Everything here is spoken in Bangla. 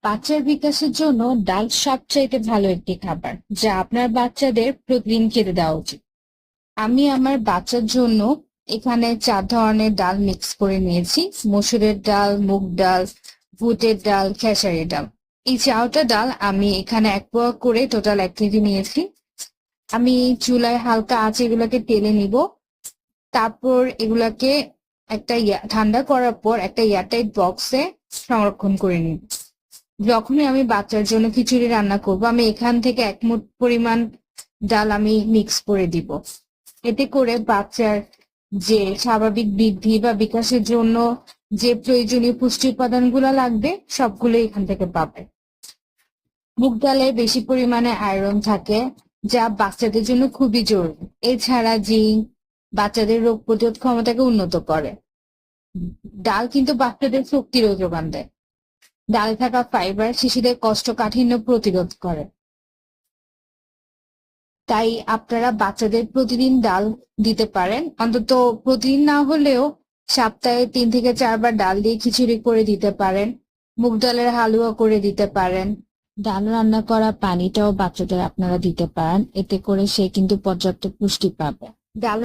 বাচ্চার বিকাশের জন্য ডাল সবচাইতে ভালো একটি খাবার, যা আপনার বাচ্চাদের প্রতিদিন খেতে দেওয়া উচিত। আমি আমার বাচ্চার জন্য এখানে 4 ধরনের ডাল মিক্স করে নিয়েছি: মসুরের ডাল, মুগ ডাল, বুটের ডাল, খেসারি ডাল। এই 4টা ডাল আমি এখানে 1 পোয়া করে টোটাল 1 কেজি নিয়েছি। আমি চুলায় হালকা আঁচে এগুলাকে টেলে নিব। তারপর এগুলাকে ঠান্ডা করার পর একটা এয়ারটাইট বক্সে সংরক্ষণ করে নিব। যখনই আমি বাচ্চার জন্য খিচুড়ি রান্না করব, আমি এখান থেকে 1 মুঠ পরিমাণ ডাল আমি মিক্স করে দিব। এতে করে বাচ্চার যে স্বাভাবিক বৃদ্ধি বা বিকাশের জন্য যে প্রয়োজনীয় পুষ্টি উপাদানগুলো লাগবে সবগুলো এখান থেকে পাবে। মুগ ডালে বেশি পরিমাণে আয়রন থাকে, যা বাচ্চাদের জন্য খুবই জরুরি। এছাড়া জিঙ্ক বাচ্চাদের রোগ প্রতিরোধ ক্ষমতাকে উন্নত করে। ডাল কিন্তু বাচ্চাদের শক্তিরও যোগান দেয়। ডালে থাকা ফাইবার শিশুদের কোষ্ঠকাঠিন্য প্রতিরোধ করে। তাই আপনারা বাচ্চাদের প্রতিদিন ডাল দিতে পারেন। অন্তত প্রতিদিন না হলেও সপ্তাহে 3 থেকে 4 বার ডাল দিয়ে খিচুড়ি করে দিতে পারেন। মুগ ডালের হালুয়া করে দিতে পারেন। ডাল রান্না করা পানিটাও বাচ্চাদের আপনারা দিতে পারেন, এতে করে সে কিন্তু পর্যাপ্ত পুষ্টি পাবে। ডাল